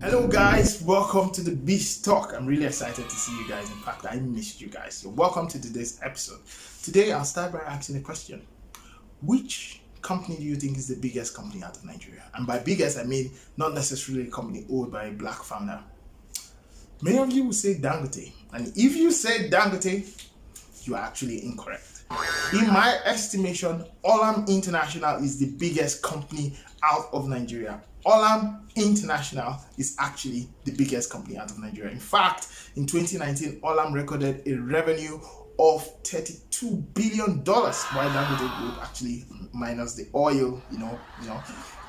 Hello guys, welcome to the Beast Talk. I'm really excited to see you guys. In fact, I missed you guys. So welcome to today's episode. Today I'll start by asking a question. Which company do you think is the biggest company out of Nigeria? And by biggest, I mean not necessarily a company owned by a black founder. Many of you will say Dangote. And if you say Dangote, you are actually incorrect. In my estimation, Olam International is the biggest company out of Nigeria. Olam International is actually the biggest company out of Nigeria. In fact, in 2019, Olam recorded a revenue of $32 billion, while Dangote Group actually, minus the oil,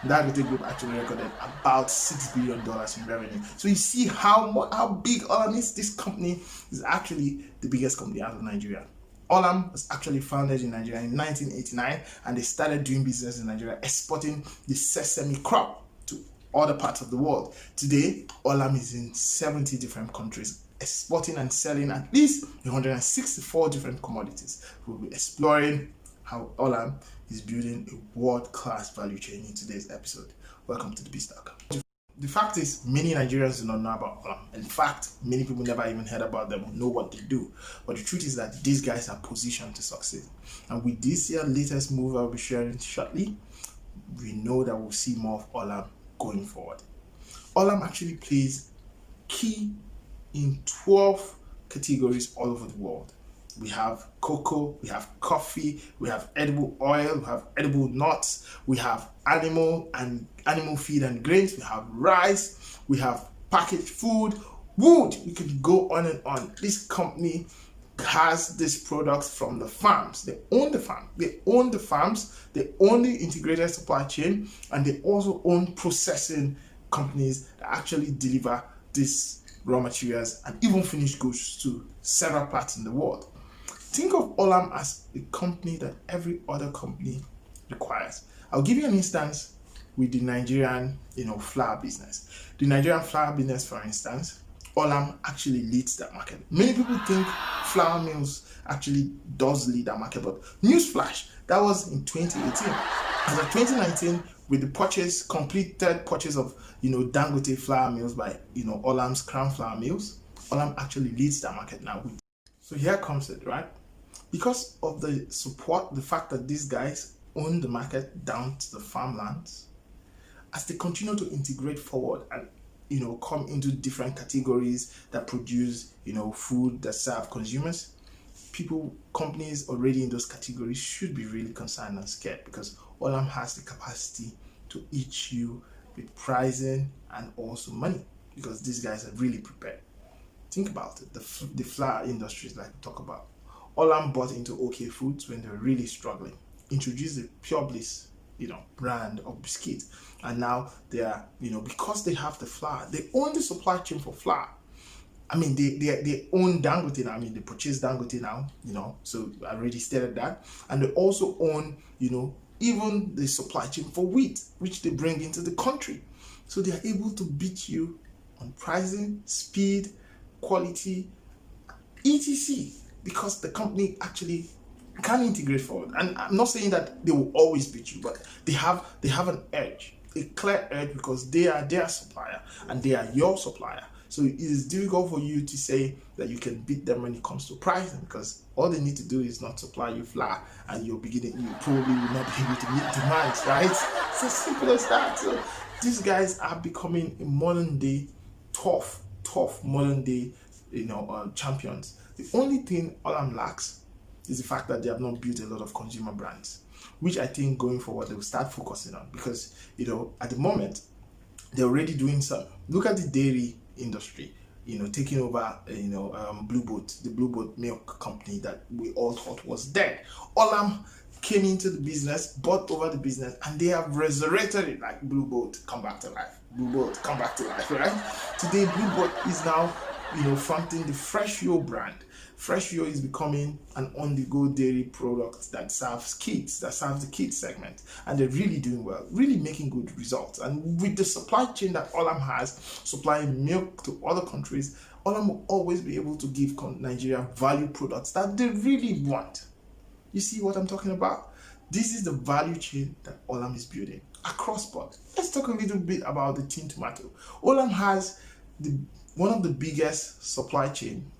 Dangote Group actually recorded about $6 billion in revenue. So you see how big Olam is. This company is actually the biggest company out of Nigeria. Olam was actually founded in Nigeria in 1989, and they started doing business in Nigeria, exporting the sesame crop to other parts of the world. Today, Olam is in 70 different countries, exporting and selling at least 164 different commodities. We'll be exploring how Olam is building a world-class value chain in today's episode. Welcome to the Beast Talk. The fact is, many Nigerians do not know about Olam. In fact, many people never even heard about them or know what they do. But the truth is that these guys are positioned to succeed. And with this year's latest move I'll be sharing shortly, we know that we'll see more of Olam going forward. Olam actually plays key in 12 categories all over the world. We have cocoa, we have coffee, we have edible oil, we have edible nuts, we have animal feed and grains, we have rice, we have packaged food, wood. We could go on and on. This company has these products from the farms. They own the farm. They own the farms. They own the integrated supply chain, and they also own processing companies that actually deliver these raw materials and even finished goods to several parts in the world. Think of Olam as a company that every other company requires. I'll give you an instance with the Nigerian, flour business. The Nigerian flour business, for instance, Olam actually leads that market. Many people think flour mills actually does lead that market, but newsflash, that was in 2018. As of 2019, with the completed purchase of, Dangote flour mills by, Olam's Crown Flour Mills, Olam actually leads that market now. So here comes it, right? Because of the support, the fact that these guys own the market down to the farmlands, as they continue to integrate forward and come into different categories that produce food that serve consumers, companies already in those categories should be really concerned and scared, because Olam has the capacity to eat you with pricing and also money, because these guys are really prepared. Think about it. The flour industries, like we talk about, Olam bought into OK Foods when they were really struggling, introduced the Pure Bliss, brand of biscuit, and now they are, because they have the flour, they own the supply chain for flour. I mean, they own Dangote now. I mean, they purchase Dangote now, so I already stated that, and they also own, even the supply chain for wheat, which they bring into the country. So they are able to beat you on pricing, speed, quality, etc., because the company actually can integrate forward. And I'm not saying that they will always beat you, but they have an edge, a clear edge, because they are their supplier and they are your supplier. So it is difficult for you to say that you can beat them when it comes to pricing, because all they need to do is not supply you flour, and you probably will not be able to meet demands, right? It's as simple as that. So these guys are becoming a modern day tough modern day champions. The only thing Olam lacks is the fact that they have not built a lot of consumer brands, which I think going forward they will start focusing on, because at the moment they're already doing some. Look at the dairy industry, taking over Blue Boat, the Blue Boat milk company that we all thought was dead. Olam came into the business, bought over the business, and they have resurrected it, like Blue Boat come back to life. Blue Boat come back to life, right? Today Blue Boat is now fronting the Fresh Yo brand. Fresh Yo is becoming an on-the-go dairy product that serves the kids segment, and they're really doing well, really making good results. And with the supply chain that Olam has, supplying milk to other countries, Olam will always be able to give Nigeria value products that they really want. You see what I'm talking about? This is the value chain that Olam is building across board. Let's talk a little bit about the tin tomato. Olam has one of the biggest supply chain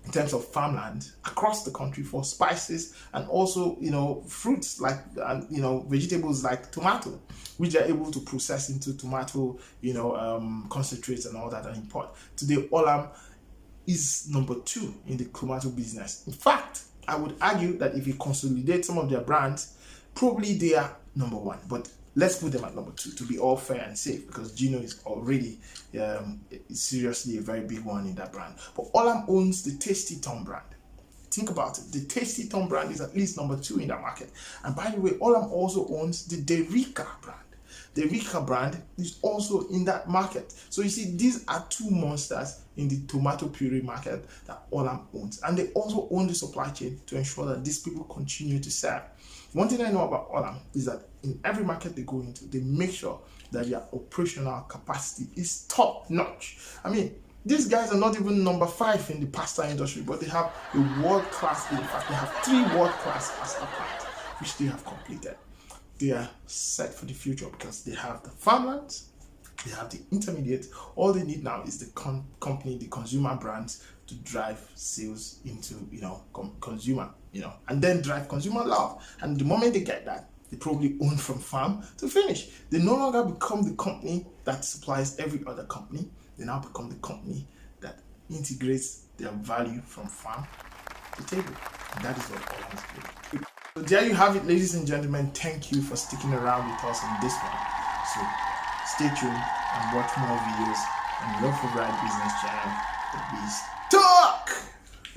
in terms of farmland across the country for spices and also fruits like vegetables like tomato, which are able to process into tomato concentrates and all that and import. Today Olam is number 2 in the tomato business. In fact, I would argue that if you consolidate some of their brands, probably they are number 1, but let's put them at number 2 to be all fair and safe, because Gino is already seriously a very big one in that brand. But Olam owns the Tasty Tom brand. Think about it. The Tasty Tom brand is at least number 2 in that market. And by the way, Olam also owns the Derika brand. The Rika brand is also in that market. So you see, these are 2 monsters in the tomato puree market that Olam owns. And they also own the supply chain to ensure that these people continue to serve. One thing I know about Olam is that in every market they go into, they make sure that their operational capacity is top notch. I mean, these guys are not even number 5 in the pasta industry, but they have a world-class, in fact, they have 3 world-class pasta plants, which they have completed. They are set for the future because they have the farmlands, they have the intermediate. All they need now is the company, the consumer brands to drive sales into consumer, and then drive consumer love. And the moment they get that, they probably own from farm to finish. They no longer become the company that supplies every other company. They now become the company that integrates their value from farm to table. And that is what Olam is doing. So there you have it, ladies and gentlemen. Thank you for sticking around with us on this one. So stay tuned and watch more videos on your favorite business channel, The Beast Talk.